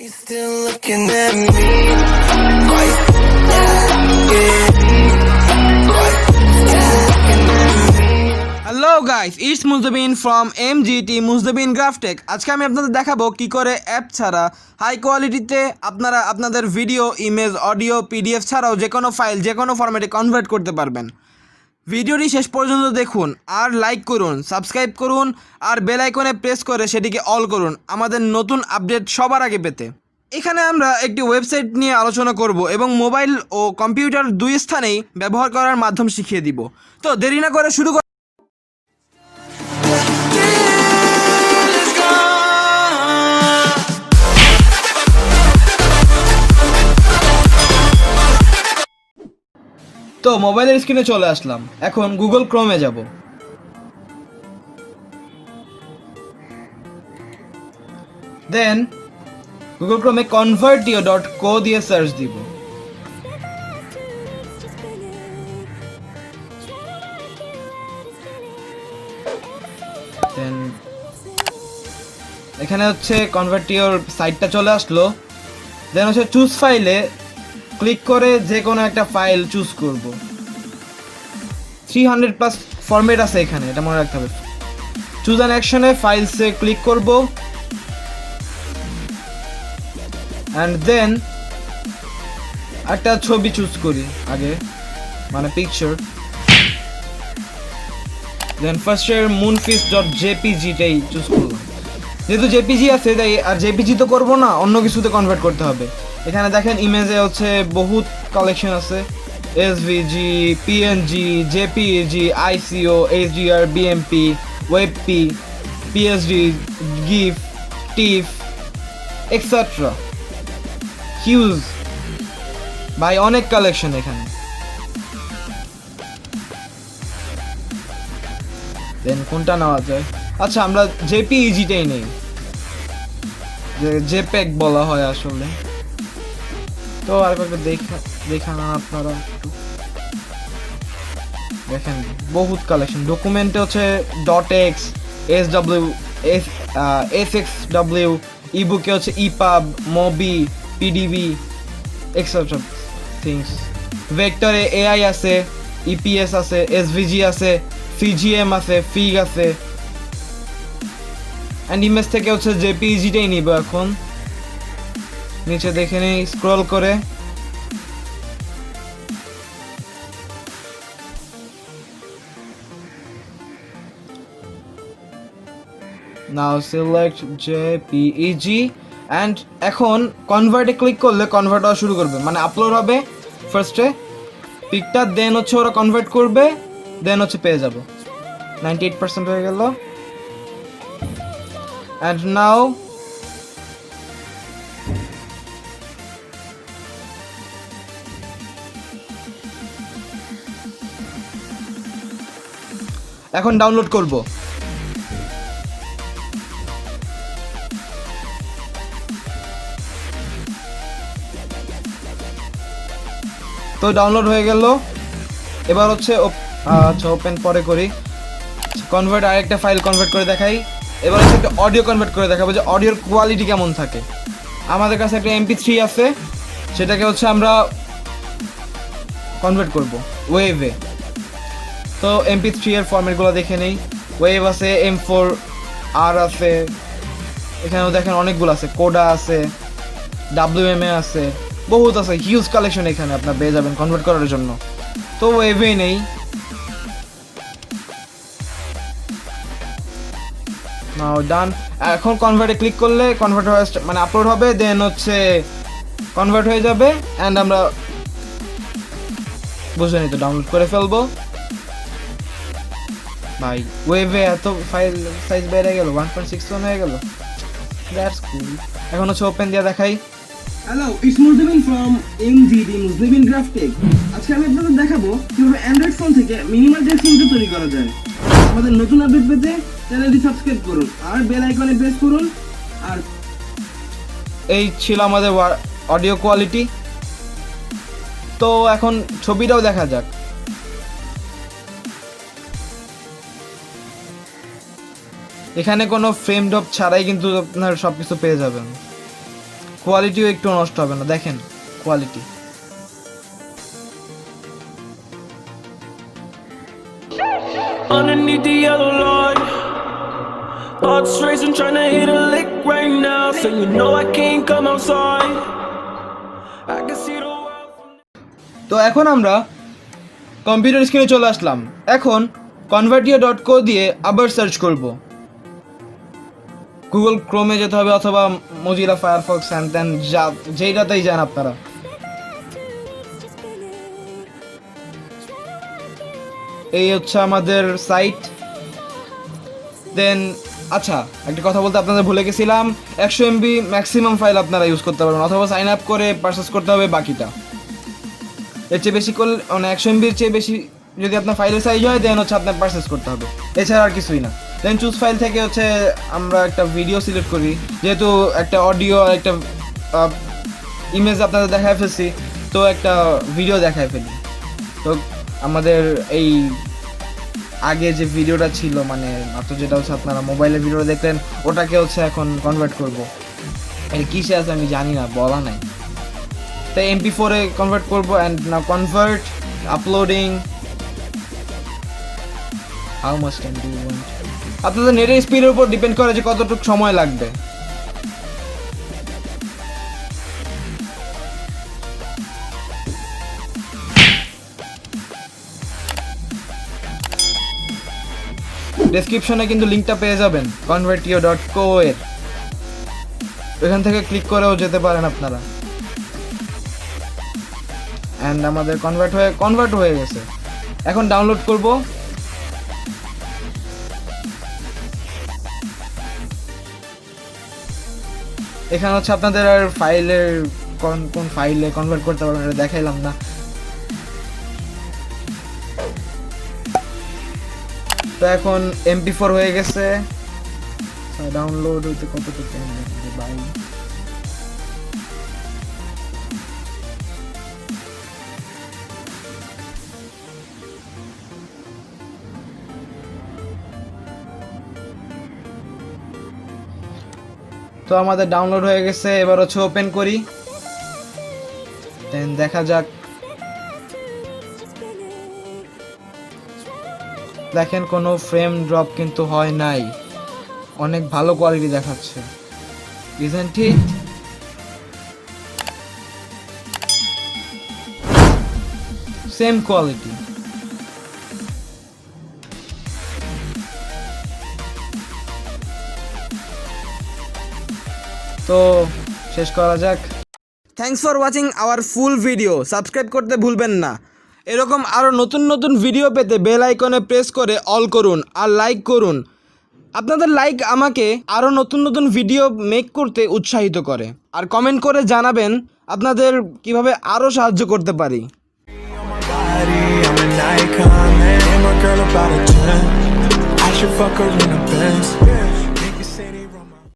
you still looking at me? Why you hello guys, it's মুজনবিন from MGT মুজনবিন Graphtech. আজকে আমি আপনাদের দেখাবো কি করে অ্যাপ ছাড়া হাই কোয়ালিটিতে আপনারা আপনাদের ভিডিও, ইমেজ, অডিও, পিডিএফ ছাড়াও যে কোনো ফাইল যে কোনো ফরম্যাটে কনভার্ট করতে পারবেন। ভিডিওটি শেষ পর্যন্ত দেখুন আর লাইক করুন, সাবস্ক্রাইব করুন আর বেল আইকনে প্রেস করে সেটিকে অল করুন আমাদের নতুন আপডেট সবার আগে পেতে। এখানে আমরা একটি ওয়েবসাইট নিয়ে আলোচনা করব এবং মোবাইল ও কম্পিউটার দুই স্থানেই ব্যবহার করার মাধ্যম শিখিয়ে দিব। তো দেরি না করে শুরু তো মোবাইলের স্ক্রিনে চলে আসলাম। এখন গুগল ক্রোমে যাব। দেন গুগল ক্রোমে convertio.co দিয়ে সার্চ দিব। দেন এখানে হচ্ছে কনভার্টিওর সাইটটা চলে আসলো। দেন হচ্ছে চুজ ফাইলে ক্লিক করে যে কোনো একটা ফাইল চুজ করব। 300+ ফরম্যাট আছে এখানে, এটা মনে রাখতে হবে। চুজ অ্যান অ্যাকশনে ফাইলসে ক্লিক করব অ্যান্ড দেন একটা ছবি চুজ করি আগে, মানে পিকচার। দেন ফার্স্টের moonfish.jpg-টাই চুজ করলাম। যেহেতু জেপিজি আছে তাই আর জেপিজি তো করবো না, অন্য কিছুতে কনভার্ট করতে হবে। এখানে দেখেন ইমেজে হচ্ছে বহুত কালেকশন আছে, SVG, PNG, JPG, ICO, HDR, BMP, WebP, PSD, GIF, TIFF etcetera. Huge ভাই, অনেক কালেকশন এখানে। দেন কোনটা নেওয়া যায়? আচ্ছা, আমরা জেপিইজিটাই নেই, জেপেক বলা হয় আসলে। তো আর কয়েকটা দেখান আপনারা একটু দেখেন, বহুত কালেকশন। ডকুমেন্টে হচ্ছে .x, SW, SXW, ইবুকে হচ্ছে EPUB, মবি, PDB etcetera things. ভেক্টরে AI আছে, ইপিএস আছে, এসভিজি আছে, ফিজিএম আছে, ফিগ আছে। অ্যান্ড ইমেজ থেকে হচ্ছে জেপিইজিটাই নিব এখন। নিচে দেখে নেই স্ক্রল করে। নাও সিলেক্ট জেপিইজি অ্যান্ড এখন কনভার্টে ক্লিক করলে কনভার্ট হওয়া শুরু করবে, মানে আপলোড হবে ফার্স্টে পিকটা, দেন হচ্ছে ওরা কনভার্ট করবে, দেন হচ্ছে পেয়ে যাব। 98% হয়ে গেল। অ্যান্ড নাও এখন ডাউনলোড করব। তো ডাউনলোড হয়ে গেল। এবার হচ্ছে আচ্ছা, ওপেন পরে করি। কনভার্ট, আরেকটা ফাইল কনভার্ট করে দেখাই। এবার হচ্ছে একটা অডিও কনভার্ট করে দেখাবো যে অডিওর কোয়ালিটি কেমন থাকে। আমাদের কাছে একটা MP3 আছে, সেটাকে হচ্ছে আমরা কনভার্ট করব ওয়েভে। তো MP3 এর ফরম্যাটগুলো দেখে নেই। ওয়েভ আছে, M4R আছে, এখানেও দেখেন অনেকগুলো আছে, কোডা আছে, WMA আছে, বহুত আছে, হিউজ কালেকশন এখানে আপনার পেয়ে যাবেন কনভার্ট করার জন্য। তো ওয়েভে নেই। নাও ডান। এখন কনভার্টে ক্লিক করলে কনভার্ট হয়ে মানে আপলোড হবে, দেন হচ্ছে কনভার্ট হয়ে যাবে অ্যান্ড আমরা বুঝে তো ডাউনলোড করে ফেলবো। ভাই ওয়েভে এত ফাইল সাইজ বেড়ে গেল, 1.61 হয়ে গেল। That's cool. এখন হচ্ছে ওপেন দিয়ে দেখাই। হ্যালো, ইটস মুজনবিন ফ্রম MGT মুজনবিন গ্রাফটেক। আজকে আমি আপনাদের দেখাবো কিভাবে অ্যান্ড্রয়েড ফোন থেকে মিনিমাল টেক্সট ইমেজ তৈরি করা যায়। আমাদের নতুন আপডেট পেতে চ্যানেলটি সাবস্ক্রাইব করুন আর বেল আইকনে প্রেস করুন। আর এই ছিল আমাদের অডিও কোয়ালিটি। তো এখন ছবিটাও দেখা যাক। এখানে কোনো ফ্রেম ড্রপ ছাড়াই কিন্তু আপনার সবকিছু পেয়ে যাবেন। কোয়ালিটিও একটু নষ্ট হবে না, দেখেন quality. Underneath the yellow light, thoughts racing, trying to hit a lick right now. So you know I can't come outside. I can see the world from... তো এখন আমরা কম্পিউটার স্ক্রিনে চলে আসলাম। এখন convertio.co দিয়ে আবার সার্চ করব। গুগল ক্রোমে যেতে হবে অথবা মজিলা ফায়ারফক্স অ্যান্ড দেন যেইটাতেই যান আপনারা। এই হচ্ছে আমাদের সাইট। দেন আচ্ছা, একটা কথা বলতে আপনাদের ভুলে গেছিলাম, 100 MB ম্যাক্সিমাম ফাইল আপনারা ইউজ করতে পারবেন, অথবা সাইন আপ করে পারচেস করতে হবে বাকিটা। এর চেয়ে বেশি করলে, মানে 100 MB চেয়ে বেশি যদি আপনার ফাইলের সাইজ হয় দেন হচ্ছে আপনার পারচেস করতে হবে, এছাড়া আর কিছুই না। দেন চুজ ফাইল থেকে হচ্ছে আমরা একটা ভিডিও সিলেক্ট করি, যেহেতু একটা অডিও আর একটা ইমেজ আপনাদের দেখায় ফেলছি, তো একটা ভিডিও দেখায় ফেলি। তো আমাদের এই আগে যে ভিডিওটা ছিল, মানে মাত্র যেটা হচ্ছে আপনারা মোবাইলে ভিডিও দেখলেন, ওটাকে হচ্ছে এখন কনভার্ট করব। এর কিসে আছে আমি জানি না, বলা নাই, তাই MP4 এ কনভার্ট করবো। And now convert, uploading, how much time do you want. আপনাদের নেটের স্পিডের উপর ডিপেন্ড করে যে কতটুকু সময় লাগবে। ডেসক্রিপশনে কিন্তু লিঙ্কটা পেয়ে যাবেন convertio.co এর, এখান থেকে ক্লিক করেও যেতে পারেন আপনারা। অ্যান্ড আমাদের কনভার্ট হয়ে গেছে। এখন ডাউনলোড করব। এখানে হচ্ছে আপনাদের আর ফাইলের কোন ফাইলে কনভার্ট করতে পারবেন এটা দেখাইলাম না। তো এখন MP4 হয়ে গেছে, ডাউনলোড হইতে কতটুকু টাইম লাগবে ভাই? তো আমাদের ডাউনলোড হয়ে গেছে, এবার হচ্ছে ওপেন করি, দেন দেখা যাক। দেখেন কোনো ফ্রেম ড্রপ কিন্তু হয় নাই, অনেক ভালো কোয়ালিটি দেখাচ্ছে, ইজন্ট ইট? Same quality. তো শেষ করা যাক। Thanks for watching hour full video. Subscribe করতে ভুলবেন না। এরকম আরও নতুন নতুন ভিডিও পেতে বেল আইকনে প্রেস করে অল করুন আর লাইক করুন। আপনাদের লাইক আমাকে আরও নতুন নতুন ভিডিও মেক করতে উৎসাহিত করে। আর কমেন্ট করে জানাবেন আপনাদের কিভাবে আরও সাহায্য করতে পারি। I'm an icon, man. And my girl about a 10. I should fuck her in the Benz.